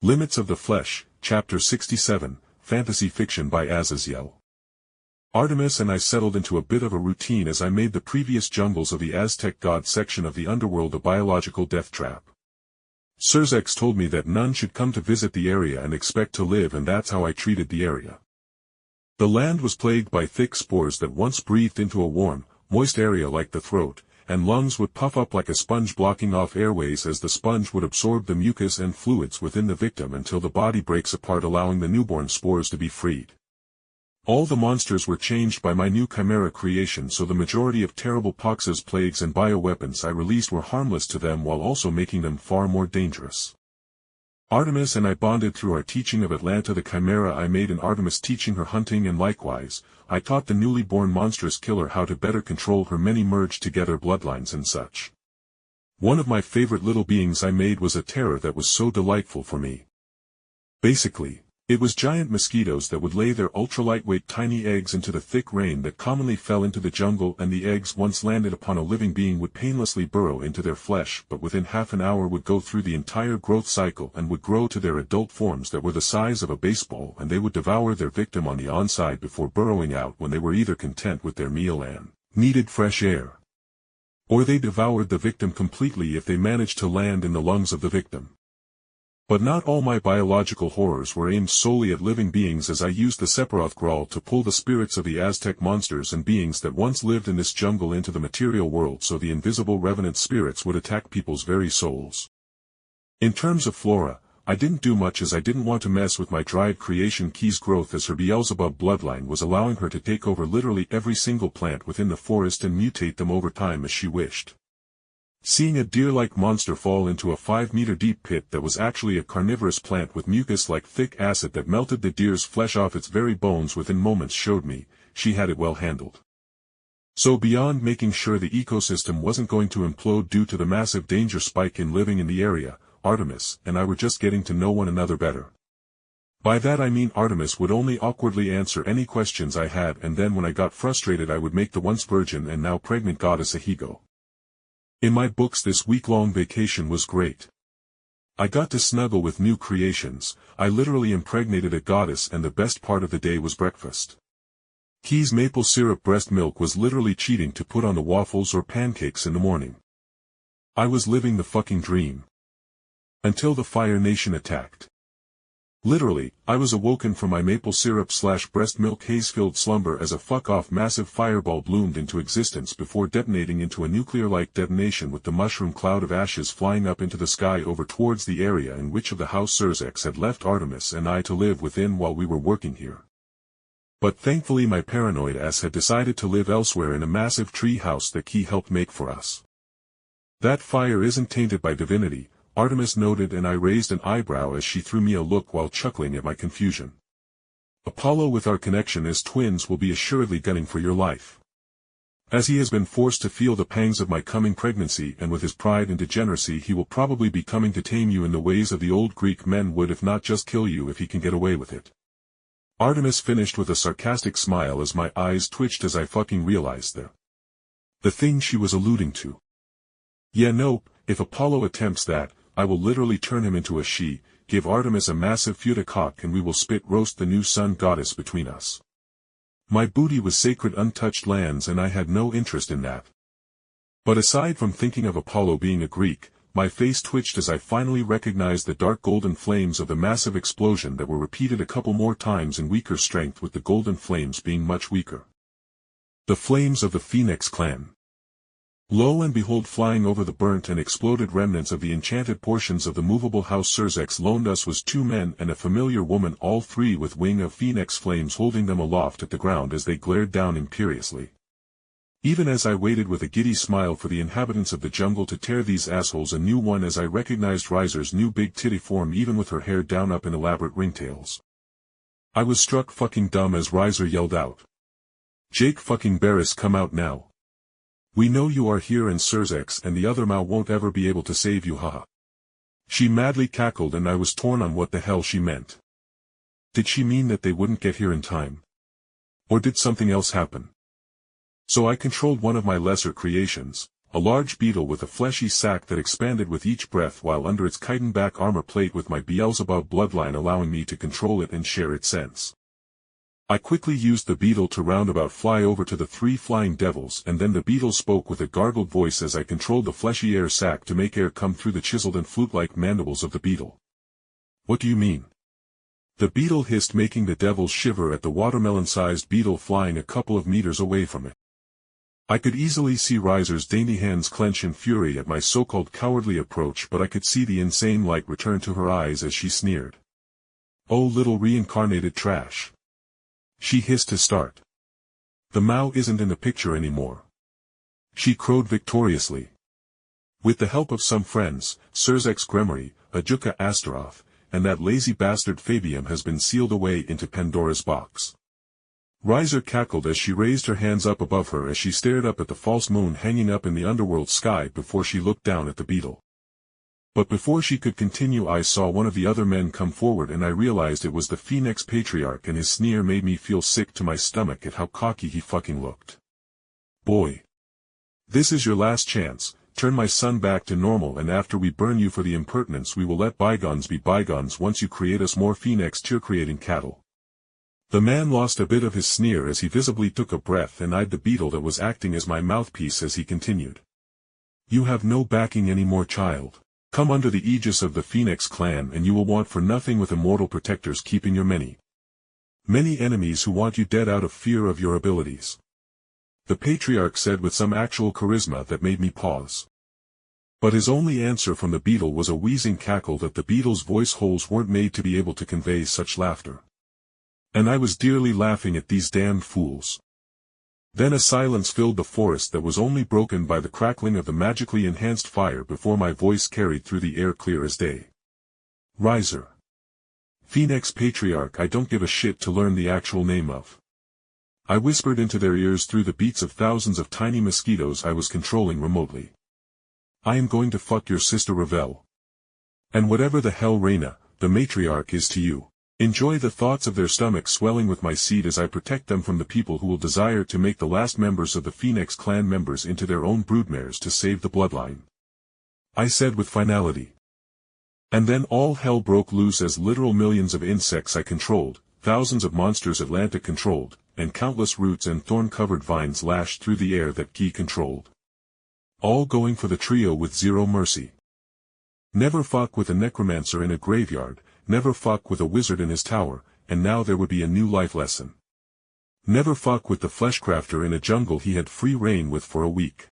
Limits of the Flesh, Chapter 67, Fantasy Fiction by Azazyel. Artemis and I settled into a bit of a routine as I made the previous jungles of the Aztec god section of the underworld a biological death trap. Sirzechs told me that none should come to visit the area and expect to live, and that's how I treated the area. The land was plagued by thick spores that once breathed into a warm, moist area like the throat, and lungs would puff up like a sponge, blocking off airways as the sponge would absorb the mucus and fluids within the victim until the body breaks apart, allowing the newborn spores to be freed. All the monsters were changed by my new Chimera creation, so the majority of terrible poxes, plagues and bioweapons I released were harmless to them, while also making them far more dangerous. Artemis and I bonded through our teaching of Atlanta, the Chimera I made, and Artemis teaching her hunting, and likewise, I taught the newly born monstrous killer how to better control her many merged together bloodlines and such. One of my favorite little beings I made was a terror that was so delightful for me. Basically, it was giant mosquitoes that would lay their ultra-lightweight tiny eggs into the thick rain that commonly fell into the jungle, and the eggs, once landed upon a living being, would painlessly burrow into their flesh, but within half an hour would go through the entire growth cycle and would grow to their adult forms that were the size of a baseball, and they would devour their victim on the onside before burrowing out when they were either content with their meal and needed fresh air, or they devoured the victim completely if they managed to land in the lungs of the victim. But not all my biological horrors were aimed solely at living beings, as I used the Sephiroth Grawl to pull the spirits of the Aztec monsters and beings that once lived in this jungle into the material world, so the invisible revenant spirits would attack people's very souls. In terms of flora, I didn't do much, as I didn't want to mess with my dried creation Key's growth, as her Beelzebub bloodline was allowing her to take over literally every single plant within the forest and mutate them over time as she wished. Seeing a deer-like monster fall into a 5-meter-deep pit that was actually a carnivorous plant with mucus-like thick acid that melted the deer's flesh off its very bones within moments showed me she had it well handled. So beyond making sure the ecosystem wasn't going to implode due to the massive danger spike in living in the area, Artemis and I were just getting to know one another better. By that I mean Artemis would only awkwardly answer any questions I had, and then when I got frustrated I would make the once virgin and now pregnant goddess a he-go. In my books, this week-long vacation was great. I got to snuggle with new creations, I literally impregnated a goddess, and the best part of the day was breakfast. Key's maple syrup breast milk was literally cheating to put on the waffles or pancakes in the morning. I was living the fucking dream. Until the Fire Nation attacked. Literally, I was awoken from my maple syrup/breast milk haze-filled slumber as a fuck-off massive fireball bloomed into existence before detonating into a nuclear-like detonation, with the mushroom cloud of ashes flying up into the sky over towards the area in which of the house Sirzechs had left Artemis and I to live within while we were working here. But thankfully my paranoid ass had decided to live elsewhere in a massive tree house that Key helped make for us. That fire isn't tainted by divinity, Artemis noted, and I raised an eyebrow as she threw me a look while chuckling at my confusion. Apollo, with our connection as twins, will be assuredly gunning for your life. As he has been forced to feel the pangs of my coming pregnancy, and with his pride and degeneracy he will probably be coming to tame you in the ways of the old Greek men would, if not just kill you if he can get away with it. Artemis finished with a sarcastic smile as my eyes twitched as I fucking realized the thing she was alluding to. Yeah, nope, if Apollo attempts that, I will literally turn him into a she, give Artemis a massive futa cock, and we will spit roast the new sun goddess between us. My booty was sacred untouched lands, and I had no interest in that. But aside from thinking of Apollo being a Greek, my face twitched as I finally recognized the dark golden flames of the massive explosion that were repeated a couple more times in weaker strength, with the golden flames being much weaker. The flames of the Phoenix clan. Lo and behold, flying over the burnt and exploded remnants of the enchanted portions of the movable house Sirzechs loaned us was 2 men and a familiar woman, all 3 with wing of phoenix flames holding them aloft at the ground as they glared down imperiously. Even as I waited with a giddy smile for the inhabitants of the jungle to tear these assholes a new one, as I recognized Riser's new big titty form, even with her hair down up in elaborate ringtails. I was struck fucking dumb as Riser yelled out, "Jake fucking Barris, come out now. We know you are here, and Sirzechs and the other Mao won't ever be able to save you, haha." She madly cackled, and I was torn on what the hell she meant. Did she mean that they wouldn't get here in time? Or did something else happen? So I controlled one of my lesser creations, a large beetle with a fleshy sac that expanded with each breath while under its chitin-back armor plate with my Beelzebub bloodline allowing me to control it and share its sense. I quickly used the beetle to roundabout fly over to the 3 flying devils, and then the beetle spoke with a gargled voice as I controlled the fleshy air sac to make air come through the chiseled and flute-like mandibles of the beetle. What do you mean? The beetle hissed, making the devils shiver at the watermelon-sized beetle flying a couple of meters away from it. I could easily see Riser's dainty hands clench in fury at my so-called cowardly approach, but I could see the insane light return to her eyes as she sneered. "Oh, little reincarnated trash," she hissed to start. "The Mao isn't in the picture anymore," she crowed victoriously. "With the help of some friends, Sirzechs Gremory, Ajuka Astaroth, and that lazy bastard Fabium has been sealed away into Pandora's box." Riser cackled as she raised her hands up above her as she stared up at the false moon hanging up in the underworld sky before she looked down at the beetle. But before she could continue, I saw one of the other men come forward and I realized it was the Phoenix Patriarch, and his sneer made me feel sick to my stomach at how cocky he fucking looked. "Boy. This is your last chance. Turn my son back to normal, and after we burn you for the impertinence we will let bygones be bygones once you create us more Phoenix tear-creating cattle." The man lost a bit of his sneer as he visibly took a breath and eyed the beetle that was acting as my mouthpiece as he continued. "You have no backing anymore, child. Come under the aegis of the Phoenix clan and you will want for nothing, with immortal protectors keeping your many enemies who want you dead out of fear of your abilities," the Patriarch said with some actual charisma that made me pause. But his only answer from the beetle was a wheezing cackle that the beetle's voice holes weren't made to be able to convey such laughter. And I was dearly laughing at these damned fools. Then a silence filled the forest that was only broken by the crackling of the magically enhanced fire before my voice carried through the air clear as day. "Riser. Phoenix Patriarch, I don't give a shit to learn the actual name of," I whispered into their ears through the beats of thousands of tiny mosquitoes I was controlling remotely. "I am going to fuck your sister Ravel. And whatever the hell Reina, the matriarch, is to you, enjoy the thoughts of their stomachs swelling with my seed as I protect them from the people who will desire to make the last members of the Phoenix clan members into their own broodmares to save the bloodline," I said with finality. And then all hell broke loose as literal millions of insects I controlled, thousands of monsters Atlantic controlled, and countless roots and thorn-covered vines lashed through the air that Key controlled. All going for the trio with zero mercy. Never fuck with a necromancer in a graveyard, never fuck with a wizard in his tower, and now there would be a new life lesson. Never fuck with the fleshcrafter in a jungle he had free reign with for a week.